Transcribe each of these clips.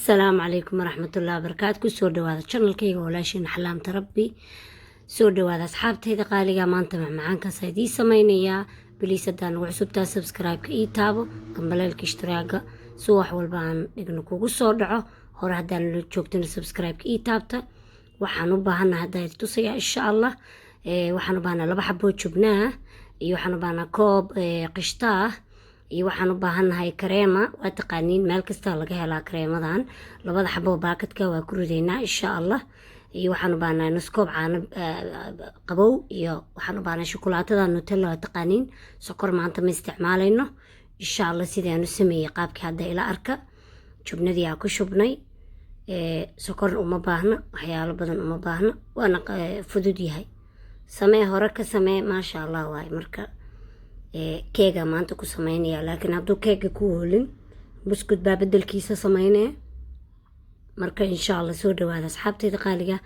السلام عليكم ورحمة الله وبركاته. كسور دواذا channel كيغا ولاشين حلام تربي سور دواذا أصحابتي إذا قاليغا ما انت معانكا سايدي سمينيا بليس دان وعسوبتا سبسكرايب كي تابو كمبلالك اشتراكا سوح والبان إغنكو قصور دعو هورا هدان لو جوكتين سبسكرايب كي تابتا وحانو باهانا هداية توسيا إن شاء الله. وحانو باهانا لبا حبو جبناه وحانو باهانا كوب قشتاه waxaan u baahanahay kareema waa taqaaniin meel kasta laga helaa kareemadan labada xabo baakadka waa ku ridaynaa insha Allah. waxaan u baahanahay nus koob caano qabow iyo waxaan u baahanahay shukulaatada Nutella waa taqaaniin sokor maanta ma isticmaalayno insha Allah sidaan u sameeyay qaabkii hadda ila arka jubnadii aan ku shubnay sokor uma baahna waxyaalo badan uma baahna waana fudud yahay samee hore ka samee ma sha Allah waay marka keega maanta ku sameynaya laakiin hadduu keega ku hoolin buskud baa bedelkiisa sameynaya marka insha Allah soo dhawaada asxaabtayda qaaliga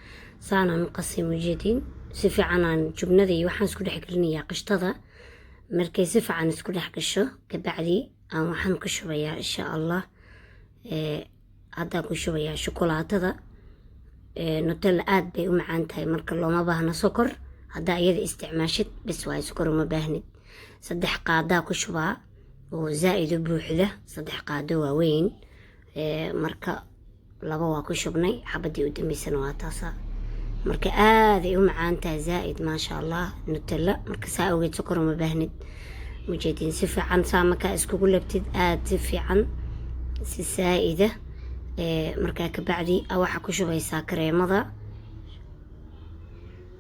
saanaan qasim ujeedin si fiican aan jubnada iyo waxaan isku dhex gelinayaa qishtada markay si fiican isku dhex gasho kabacdi aan waxaan ku shubayaa insha Allah hadda ku shubayaa shukulaatada Nutella aad bay u macaan tahay marka looma baahna sokor hadda iyada isticmaashid bas waa sokor uma baahnid saddex qaada ku shubaa oo zaa'id buuxda saddex qaado waaweyn marka laba waa ku shubnay xabadii u dambeysana waa taasa marka aad ay u macaan tahay zaa'id ma sha Allah Nutella marka saa awgeed sokor uma baahnid mujeedin si fiican saamaka iskugu labtid aad si fiican si saa'ida marka ka bacdi waxa ku shubaysaa kareemada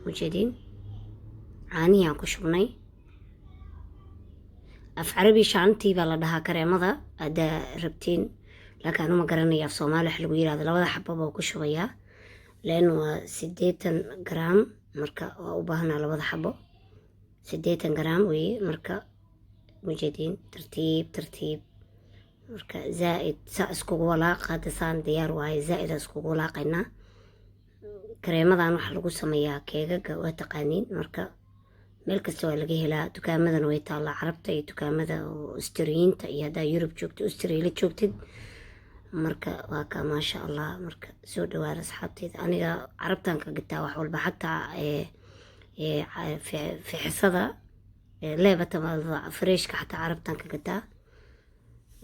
mujeedin caaniyan ku shubnay af carabi shaantii baa la dhahaa kareemada ada rabtiin laakiin anuma garanaya af Soomaali wax lagu yiraahdo labada xabba baa ku shubayaa leena waa 80 gram marka waa u baahnaa labada xabbo 80 gram weey marka mujeedin tartiib marka zaa'id sa iskugu walaaqada saan diyaar waay zaa'id iskugu walaaqayna kareemadan waxa lagu sameeyaa keegaga waa taqaaniin marka meel kasta waa laga helaa dukaamadan way taala carabta iyo dukaamada Australiinta iyo hada Yurub joogto Australia joogtid marka waa ka ma sha Allah marka soo dhawaada asxaabtayda aniga carabtan ka gataa wax walba xataa fi xisada leebata freshka xataa carabtan ka gataa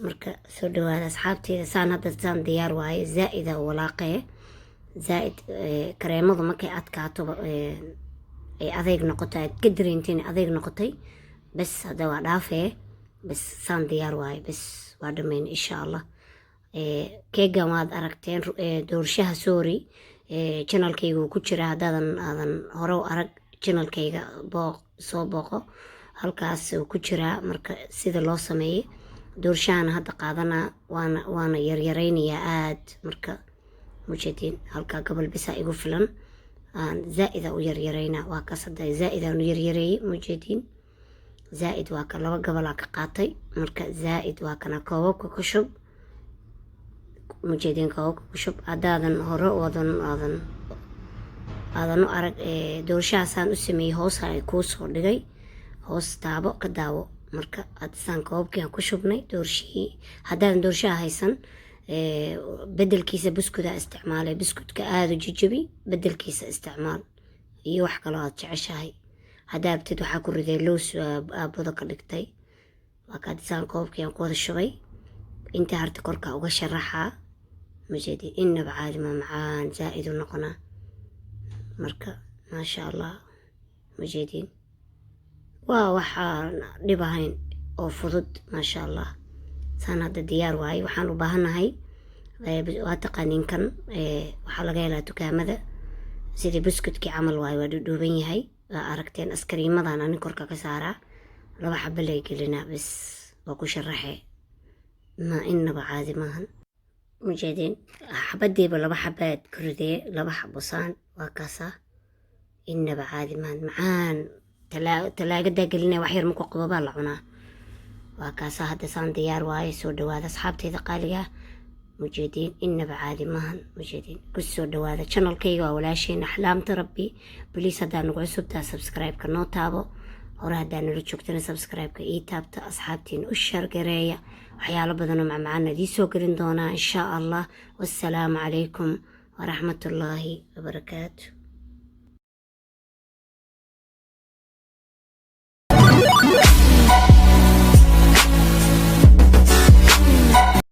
marka soo dhawaada asxaabtayda saan hadda saan diyaar waaye zaa'ida walaaqee zaa'id kareemadu markay adkaato ay adeeg noqotay ka dareentay adeeg noqotay bas hada waa dhaafee bas saan diyaar waay bas waa dhameyn insha Allah. keega waad aragteen doorshaha sorry channelkayga ku jira hadaadan hore u arag channelkayga soo booqo halkaas ku jira marka sida loo sameeyay doorshahan hadda qaadana waana yaryareynayaa aad marka mujeedin halka gobol bisa igu filan زائدة ويريرينا وكاسدا زائدة ويريري مجدين زائد واكا لو قبل قاطي مركا زائد واكنا كوك كشب مجدين كوك كشب عدادا هرو وادن أرق دورشا سان اسمي هوس هاي كوس هردقاي هوس تابو كداو مركا أدسان كوك كيان كشبني دورشي عدادا دورشا هايسان بدل كيسة بسكوتة استعماله بسكوت كآذو جيجبي بدل كيسة استعمال يوح كلات عشاي هدا بتدو حاكو ردي لوس بوضك لكتاي وكاد سان كوب كيان كوض الشوي انت هارت كوركا وغشرحها مجدي إن بعاد ما معان زائد النقنا مركا ما شاء الله مجدين ووحا لبهين أو فضد ما شاء الله saan hadda diyaar waay waxaan u baahanahay waa taqaaniin kan waxa laga helaa dukaamada sidii buskudkii camal waay waa dhuuban yahay waa aragteen askariimadan aan korka ka saaraa laba xabba lay gelinaa bas waa ku sharaxay ma inaba caadi maahan mujeedin xabadiiba laba xabaad ku ridee laba xabbo saan waa kaasa inaba caadi maahan macaan talaagada gelinaa wax yar ma ku qabo baa la cunaa وكاسا هذا سان ديار واي سو دوادا أصحابتي قاليا مجدين إنبا عادي ماهن مجدين كسو دوادا channel كيغا ولا شيء أحلام تربي بليس هذا نقعد سبتا سبسكرايب كنو تابو hore haddaan nala joogtana subscribe-ka ii taabta, asxaabtiin u shaargareeya. waxyaalo badanoo macmacaan idii soo gelin doonaa insha allah. wassalaamu calaykum waraxmatullaahi wabarakaatu.